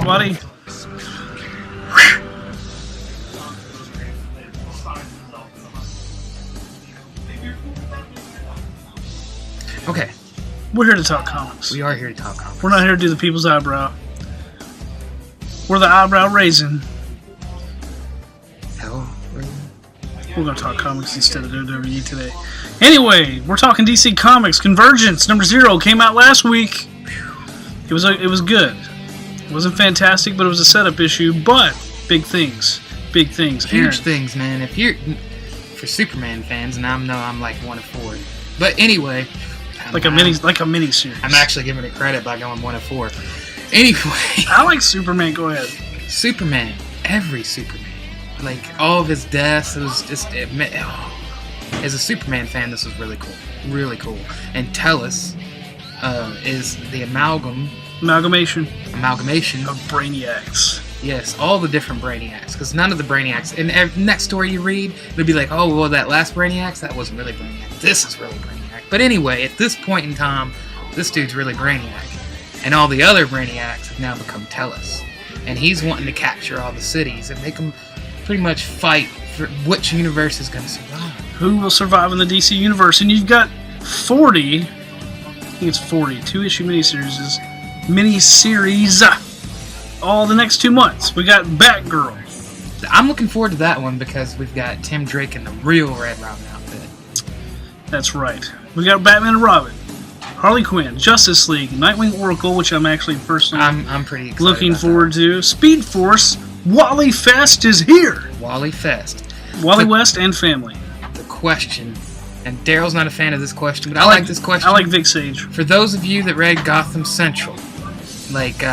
buddy. Okay. We're here to talk comics. We are here to talk comics. We're not here to do the people's eyebrow. We're the eyebrow raising. Hell. We're going to talk comics instead of WWE today. Anyway, we're talking DC Comics. Convergence #0 came out last week. It was good. It wasn't fantastic, but it was a setup issue. But big things. Big things. Huge things, man. If you're for Superman fans, and I'm like one of four. But anyway, like a mini series. I'm actually giving it credit by going 1 of 4. Anyway, I like Superman. Go ahead. Superman, every Superman, like all of his deaths. It was just as a Superman fan, this was really cool. And Tellus is the amalgamation of Brainiacs. Yes, all the different Brainiacs, because none of the Brainiacs in every next story you read, it'll be like, oh, well, that last Brainiacs, that wasn't really Brainiac. This is really Brainiac. But anyway, at this point in time, this dude's really Brainiac. And all the other Brainiacs have now become Tellus. And he's wanting to capture all the cities and make them pretty much fight for which universe is going to survive. Who will survive in the DC universe? And you've got 40, I think it's 40, 2-issue miniseries, all the next 2 months. We got Batgirl. I'm looking forward to that one because we've got Tim Drake in the real Red Robin outfit. That's right. We got Batman and Robin, Harley Quinn, Justice League, Nightwing Oracle, which I'm actually personally I'm pretty excited looking forward to. Speed Force, Wally Fest is here. Wally Fest. Wally West and family. The question, and Daryl's not a fan of this question, but I like this question. I like Vic Sage. For those of you that read Gotham Central, like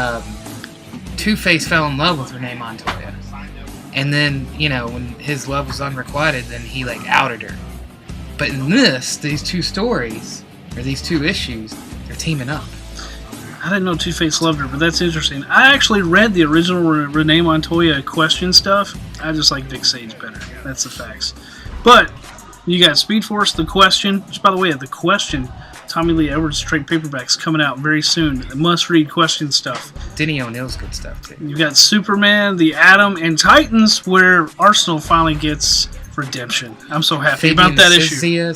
Two-Face fell in love with Renee Montoya, and then when his love was unrequited, then he outed her. But in these 2 stories, or these 2 issues, they're teaming up. I didn't know Two-Face loved her, but that's interesting. I actually read the original Renee Montoya question stuff. I just like Vic Sage better. That's the facts. But you got Speed Force, The Question, which, by the way, The Question, Tommy Lee Edwards trade paperbacks coming out very soon. Must-read question stuff. Denny O'Neill's good stuff, too. You got Superman, The Atom, and Titans, where Arsenal finally gets redemption. I'm so happy about that issue.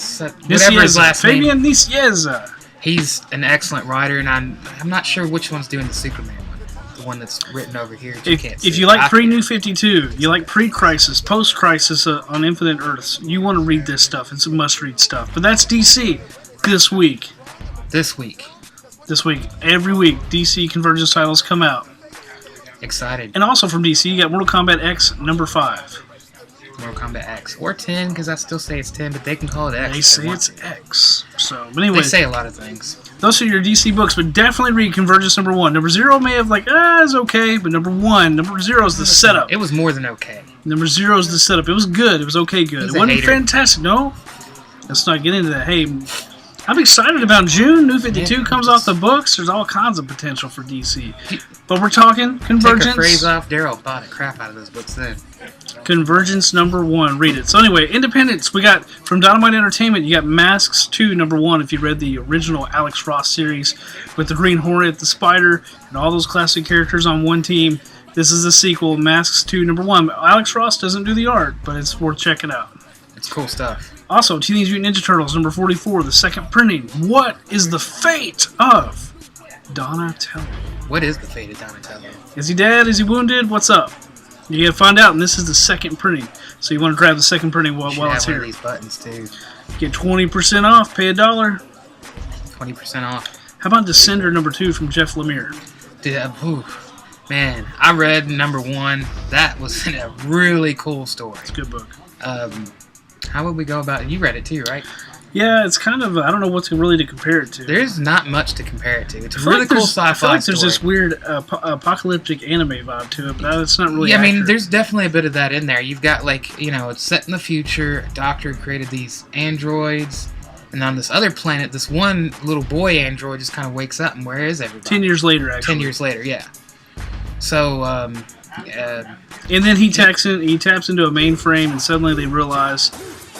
Whatever his last name. Fabian Nicieza. He's an excellent writer, and I'm not sure which one's doing the Superman one. The one that's written over here. If you like pre-New 52, you like pre-Crisis, post-Crisis on Infinite Earths, you want to read this stuff. It's a must-read stuff. But that's DC this week. This week. Every week, DC Convergence titles come out. Excited. And also from DC, you got Mortal Kombat X #5. Mortal Kombat X. Or 10, because I still say it's 10, but they can call it X. They say it's X. So, but anyway. They say a lot of things. Those are your DC books, but definitely read Convergence #1. 0 may have it's okay, but 0 is the setup. It was more than okay. 0 is the setup. It was good. It was okay good. It wasn't fantastic. No. Let's not get into that. Hey, I'm excited about June. New 52 comes off the books. There's all kinds of potential for DC. But we're talking Convergence. Take a phrase off. Daryl bought the crap out of those books then. Convergence #1. Read it. So anyway, Independence. We got from Dynamite Entertainment. You got Masks 2 #1. If you read the original Alex Ross series with the Green Hornet, the Spider, and all those classic characters on one team, this is the sequel, Masks 2 #1. Alex Ross doesn't do the art, but it's worth checking out. It's cool stuff. Also, Teenage Mutant Ninja Turtles #44, the second printing. What is the fate of Donatello? What is the fate of Donatello? Is he dead? Is he wounded? What's up? You gotta find out, and this is the second printing. So you want to grab the second printing while it's here. These buttons too. Get 20% off. Pay $1. 20% off. How about Descender #2 from Jeff Lemire? Dude, man, I read #1. That was a really cool story. It's a good book. How would we go about it? You read it too, right? Yeah, it's kind of, I don't know what to really compare it to. There's not much to compare it to. It's a really cool sci-fi I feel like there's story. this weird apocalyptic anime vibe to it, but it's not really Yeah, I mean, accurate. there's definitely a bit of that in there. You've got, it's set in the future. A doctor created these androids, and on this other planet, this one little boy android just kind of wakes up, and where is everybody? 10 years later, actually. 10 years later, yeah. So, and then he taps into a mainframe, and suddenly they realize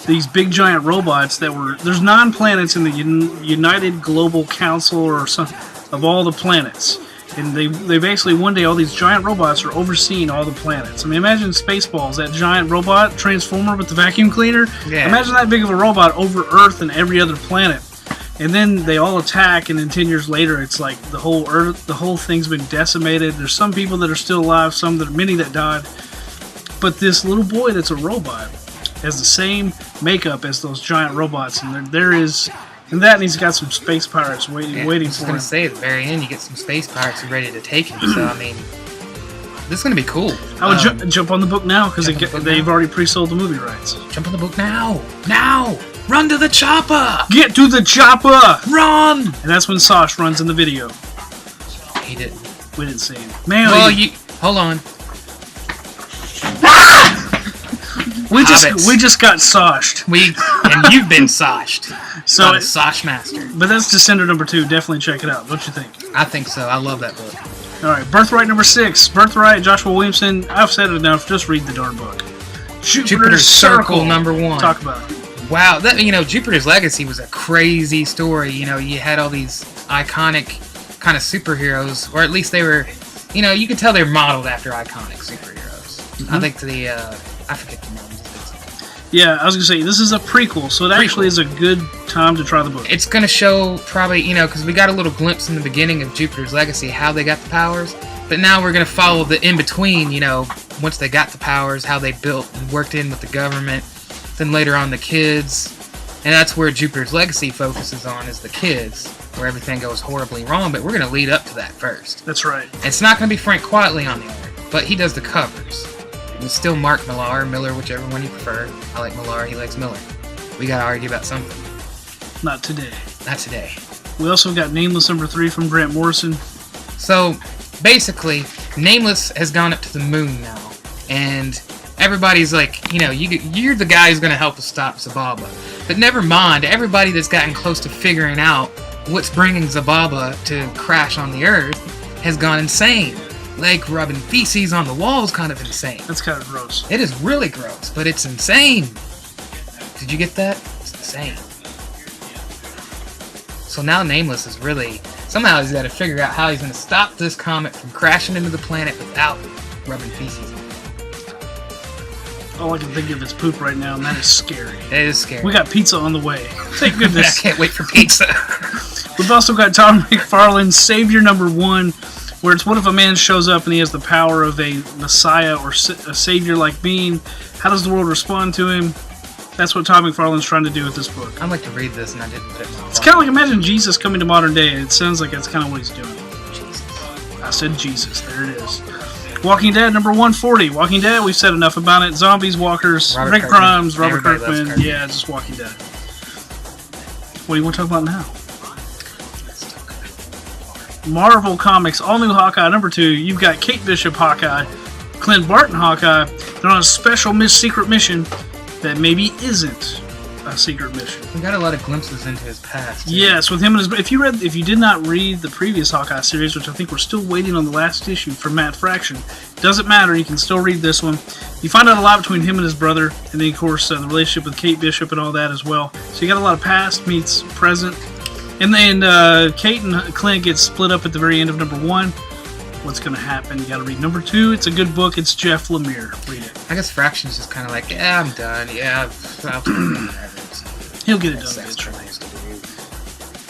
these big giant robots there's 9 planets in the United Global Council or some of all the planets, And they basically, one day, all these giant robots are overseeing all the planets. I mean, imagine Spaceballs, that giant robot transformer with the vacuum cleaner. Yeah. Imagine that big of a robot over Earth and every other planet. And then they all attack, and then 10 years later, it's like the whole Earth, the whole thing's been decimated. There's some people that are still alive, many that died. But this little boy that's a robot has the same makeup as those giant robots, and and he's got some space pirates waiting I was for just him. gonna say, at the very end, you get some space pirates who are ready to take him. So I mean, this is gonna be cool. I would jump on the book now because they've already pre-sold the movie rights. Jump on the book now! Now! Run to the chopper! Get to the chopper! Run! And that's when Sash runs in the video. He didn't. We didn't see him. Man, Well, hold on. we just got Sashed. And you've been Sashed. So a Sash master. But that's Descender number 2. Definitely check it out. Don't you think? I think so. I love that book. All right, Birthright number 6. Birthright, Joshua Williamson. I've said it enough. Just read the darn book. Jupiter's Circle number 1. Talk about it. Wow, Jupiter's Legacy was a crazy story. You had all these iconic kind of superheroes, or at least they were, you could tell they're modeled after iconic superheroes. Mm-hmm. I think I forget the names. Yeah, I was gonna say this is a prequel, so it actually is a good time to try the book. It's gonna show probably, because we got a little glimpse in the beginning of Jupiter's Legacy how they got the powers, but now we're gonna follow the in between. Once they got the powers, how they built and worked in with the government. Then later on the kids, and that's where Jupiter's Legacy focuses on, is the kids, where everything goes horribly wrong, but we're going to lead up to that first. That's right. It's not going to be Frank Quitely on the art, but he does the covers. It's still Mark Millar, Miller, whichever one you prefer. I like Millar, he likes Miller. We got to argue about something. Not today. Not today. We also got Nameless number 3 from Grant Morrison. So, basically, Nameless has gone up to the moon now, and everybody's like, you're the guy who's going to help us stop Zababa. But never mind, everybody that's gotten close to figuring out what's bringing Zababa to crash on the Earth has gone insane. Like rubbing feces on the wall is kind of insane. That's kind of gross. It is really gross, but it's insane. Did you get that? It's insane. So now Nameless is really... Somehow he's got to figure out how he's going to stop this comet from crashing into the planet without rubbing feces on it. All I can think of is poop right now, and that is scary. It is scary. We got pizza on the way. Thank goodness. I can't wait for pizza. We've also got Tom McFarlane, Savior number 1, where it's what if a man shows up and he has the power of a messiah or a savior-like being? How does the world respond to him? That's what Tom McFarlane's trying to do with this book. I'd like to read this, and I didn't put it in my It's kind of like, imagine Jesus coming to modern day. It sounds like that's kind of what he's doing. Jesus. I said Jesus. There it is. Walking Dead, number 140. Walking Dead, we've said enough about it. Zombies, walkers, Robert Rick Kirkman. Grimes, Robert Everybody Kirkman. loves Kirkman. Yeah, just Walking Dead. What do you want to talk about now? Marvel Comics, all new Hawkeye, number 2. You've got Kate Bishop Hawkeye, Clint Barton Hawkeye. They're on a special secret mission that maybe isn't a secret mission. We got a lot of glimpses into his past. Too. Yes, with him and his. If you did not read the previous Hawkeye series, which I think we're still waiting on the last issue from Matt Fraction, doesn't matter. You can still read this one. You find out a lot between him and his brother, and then of course the relationship with Kate Bishop and all that as well. So you got a lot of past meets present, and then Kate and Clint get split up at the very end of number 1. What's going to happen? You got to read number 2. It's a good book. It's Jeff Lemire. Read it. I guess Fraction's just kind of like, yeah, I'm done. Yeah, He'll get it done eventually.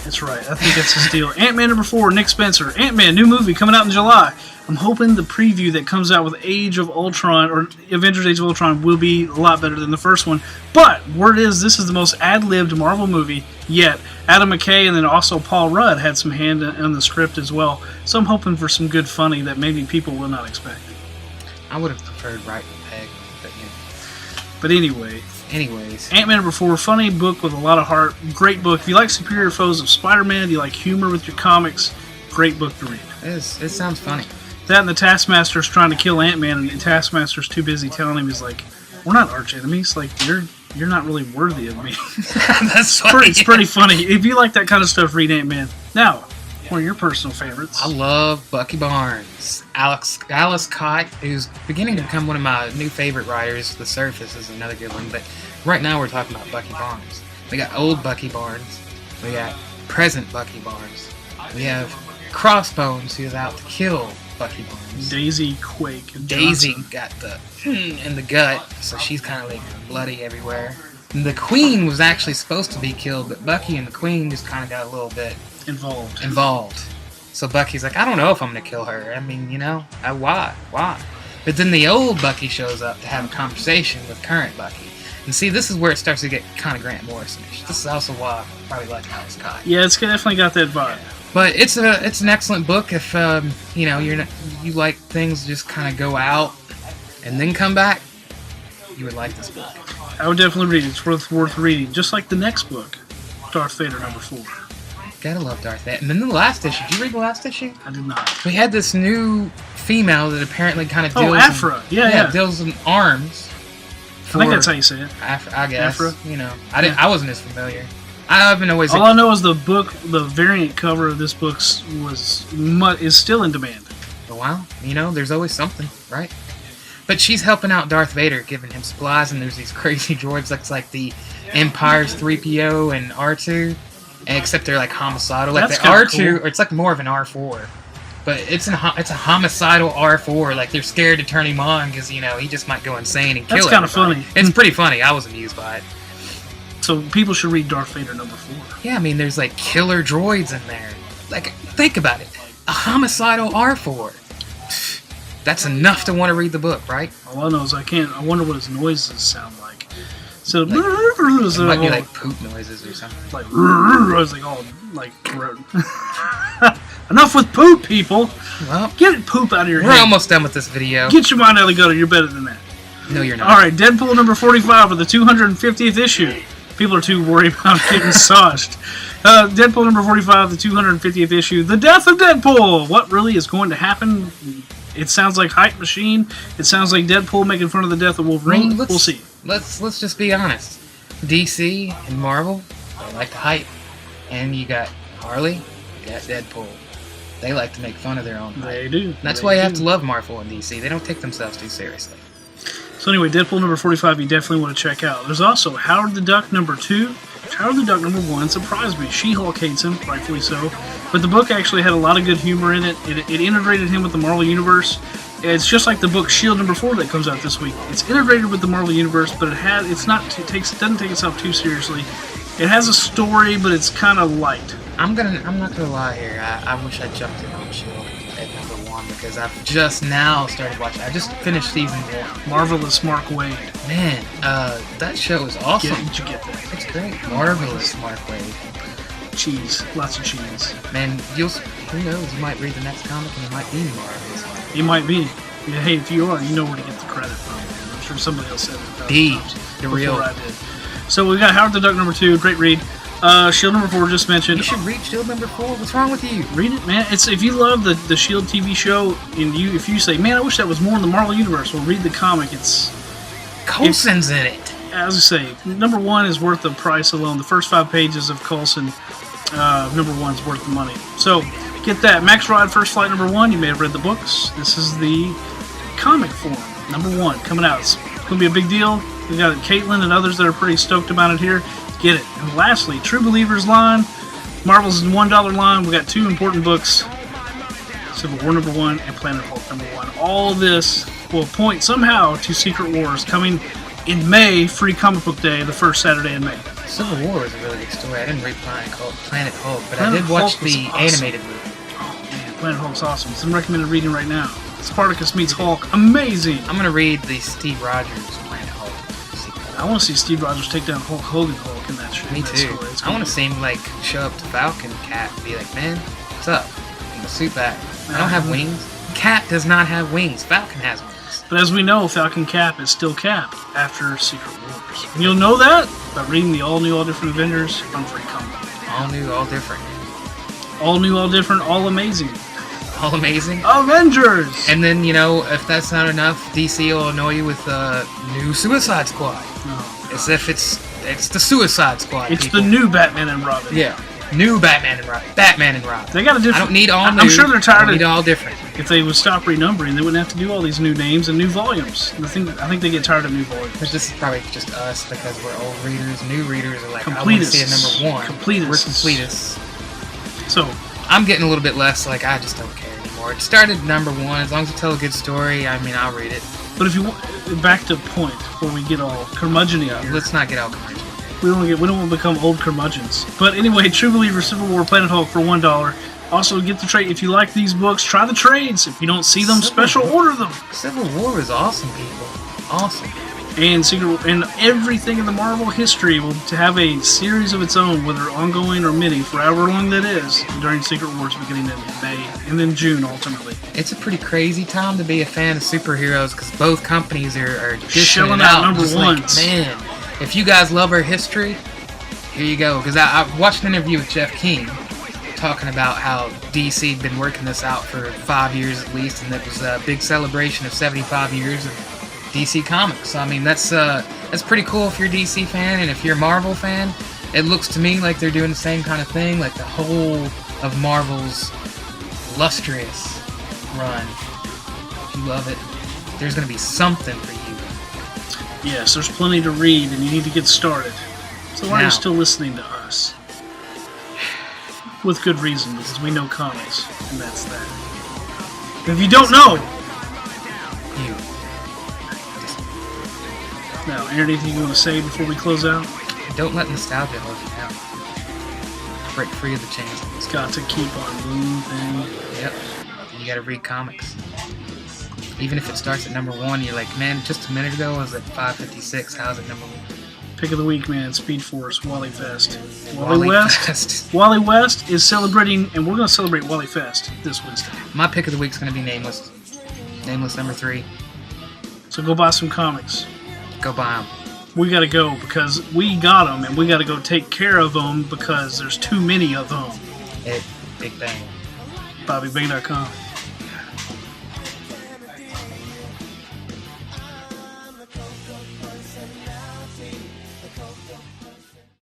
That's right. I think that's his deal. Ant-Man number 4, Nick Spencer. Ant-Man, new movie coming out in July. I'm hoping the preview that comes out with Age of Ultron, or Avengers Age of Ultron, will be a lot better than the first one. But, word is, this is the most ad-libbed Marvel movie yet. Adam McKay and then also Paul Rudd had some hand in the script as well. So I'm hoping for some good funny that maybe people will not expect. I would have preferred Right with Peg, but But anyway... Anyways. Ant-Man number 4, funny book with a lot of heart. Great book. If you like Superior Foes of Spider-Man, if you like humor with your comics, great book to read. It sounds funny. That and the Taskmaster's trying to kill Ant-Man, and the Taskmaster's too busy telling him, he's like, we're not arch enemies. Like, you're not really worthy of me. That's funny. It's pretty funny. If you like that kind of stuff, read Ant-Man. Now, one of your personal favorites. I love Bucky Barnes. Alice Cott, who's beginning to become one of my new favorite writers. The Surface is another good one, but right now we're talking about Bucky Barnes. We got old Bucky Barnes. We got present Bucky Barnes. We have Crossbones, who's out to kill Bucky Barnes. Daisy Quake. Daisy Johnson. got the in the gut, so she's kind of like bloody everywhere. And the Queen was actually supposed to be killed, but Bucky and the Queen just kind of got a little bit involved. So Bucky's like, I don't know if I'm gonna kill her. I mean, you know, why? But then the old Bucky shows up to have a conversation with current Bucky. And see, this is where it starts to get kind of Grant Morrison-ish. This is also why I probably like Alex Kai. Yeah, it's definitely got that vibe. But it's an excellent book if you know you like things just kind of go out and then come back. You would like this book. I would definitely read it. It's worth reading. Just like the next book, Darth Vader #4. Gotta love Darth Vader. And then the last issue. Did you read the last issue? I did not. We had this new female that apparently kind of deals. Oh, Afra. Yeah. Deals in arms. I think that's how you say it. Afra, I guess. Afra. You know, I wasn't as familiar. I haven't always. All I know is the variant cover of this book is still in demand. Well, you know, there's always something, right? But she's helping out Darth Vader, giving him supplies, and there's these crazy droids that's like the Empire's 3PO and R2, except they're like homicidal. Like That's the R2, cool. or it's like more of an R4, but it's a homicidal R4. Like they're scared to turn him on because you know he just might go insane and kill. That's kind of everybody. funny. It's pretty funny. I was amused by it. So people should read Darth Vader #4. Yeah, I mean, there's like killer droids in there. Like, think about it. A homicidal R4. That's enough to want to read the book, right? All I know is I wonder what his noises sound like. So Like, it might be like poop noises or something. like I was like, oh, like enough with poop, people. Well, Get poop out of your we're head. almost done with this video. Get your mind out of the gutter. You're better than that. No, you're not. All right, Deadpool #45 of the 250th issue. People are too worried about getting soshed. Deadpool #45, the 250th issue. The Death of Deadpool. What really is going to happen? It sounds like Hype Machine. It sounds like Deadpool making fun of the death of Wolverine. Well, We'll see. Let's just be honest. DC and Marvel, they like to hype. And you got Harley, you got Deadpool. They like to make fun of their own hype. They do. That's They why you do. have to love Marvel and DC. They don't take themselves too seriously. So anyway, Deadpool #45 you definitely want to check out. There's also Howard the Duck #2. Howard the Duck #1 surprised me. She-Hulk hates him, rightfully so. But the book actually had a lot of good humor in it. It integrated him with the Marvel Universe. It's just like the book S.H.I.E.L.D. #4 that comes out this week. It's integrated with the Marvel Universe, but it doesn't take itself too seriously. It has a story, but it's kind of light. I'm not gonna lie here. I wish I jumped in on S.H.I.E.L.D. at #1 because I've just now started watching. I just finished season 1. Marvelous Mark Waid. Man, that show is awesome. Did you get that? It's great. Marvelous Mark Waid. Cheese. Lots of cheese. Man, who knows? You might read the next comic and it might be Marvelous Mark Waid. You might be. Yeah, hey, if you are, you know where to get the credit from. I'm sure somebody else said it. D, the real. I did. So we got Howard the Duck #2, great read. S.H.I.E.L.D. #4 just mentioned. You should read S.H.I.E.L.D. #4. What's wrong with you? Read it, man. It's if you love the S.H.I.E.L.D. TV show, and if you say, man, I wish that was more in the Marvel Universe, well, read the comic. Coulson's in it. As I say, #1 is worth the price alone. The first 5 pages of Coulson, #1 is worth the money. So get that. Max Ride First Flight #1. You may have read the books. This is the comic form #1 coming out. It's going to be a big deal. We got Caitlin and others that are pretty stoked about it here. Get it. And lastly, True Believers line, Marvel's $1 line. We got 2 important books: Civil War #1 and Planet Hulk #1. All this will point somehow to Secret Wars coming in May, Free Comic Book Day, the first Saturday in May. Civil War is a really good story. I didn't read Planet Hulk, but Planet I did watch Hulk was the awesome. animated movie. Oh man, Planet Hulk's awesome. It's in recommended reading right now. Spartacus meets Hulk. Amazing. I'm gonna read the Steve Rogers Planet Hulk sequel. I want to see Steve Rogers take down Hulk Hogan Hulk in that show. Me too. I want to see him like show up to Falcon Cap and be like, "Man, what's up? In the suit back. I don't have wings. Cap does not have wings. Falcon has wings." But as we know, Falcon Cap is still Cap after Secret Wars. And you'll know that by reading the all new, all different Avengers on Free Comic Book Day. All new, all different. All new, all different, all amazing. All amazing. Avengers! And then, you know, if that's not enough, DC will annoy you with new Suicide Squad. As if it's the Suicide Squad. It's people. the new Batman and Robin. Yeah. New Batman and Robin. Batman and Robin. They got a different. I don't need all new. I'm sure they're tired I need of. all different. If they would stop renumbering, they wouldn't have to do all these new names and new volumes. I think they get tired of new volumes. But this is probably just us because we're old readers. New readers are like, I want to see a #1. Completists. We're completists. So, I'm getting a little bit less, like, I just don't care anymore. It started #1. As long as you tell a good story, I mean, I'll read it. But if you want, back to point, before we get all curmudgeon-y here. Let's not get all curmudgeon. We don't want to become old curmudgeons. But anyway, True Believer, Civil War, Planet Hulk for $1. Also, get the trade. If you like these books, try the trades. If you don't see them, special order them. Civil War is awesome, people. Awesome. And everything in the Marvel history will to have a series of its own, whether ongoing or mini, for however long that is, during Secret Wars beginning in May and then June ultimately. It's a pretty crazy time to be a fan of superheroes because both companies are shelling out #1s. Like, man, if you guys love our history, here you go. Because I watched an interview with Jeff King talking about how DC had been working this out for 5 years at least, and it was a big celebration of 75 years of DC Comics. So, I mean, that's pretty cool if you're a DC fan, and if you're a Marvel fan, it looks to me like they're doing the same kind of thing, like the whole of Marvel's illustrious run. If you love it, there's going to be something for you. Yes, there's plenty to read, and you need to get started. So why are Now. you still listening to us? With good reason, because we know comics, and that's that. If you don't know... You. Now, Aaron, anything you want to say before we close out? Don't let nostalgia hold you down. Break free of the chains. It's got to keep on moving. Yep. You gotta read comics. Even if it starts at #1, you're like, man, just a minute ago I was at 556. How's it #1? Pick of the week, man. Speed Force, Wally Fest. Wally Fest. Wally West is celebrating, and we're going to celebrate Wally Fest this Wednesday. My pick of the week's gonna be Nameless. Nameless #3. So go buy some comics. Go buy them. We got to go because we got them, and we got to go take care of them because there's too many of them. Big Bang. BobbyBang.com.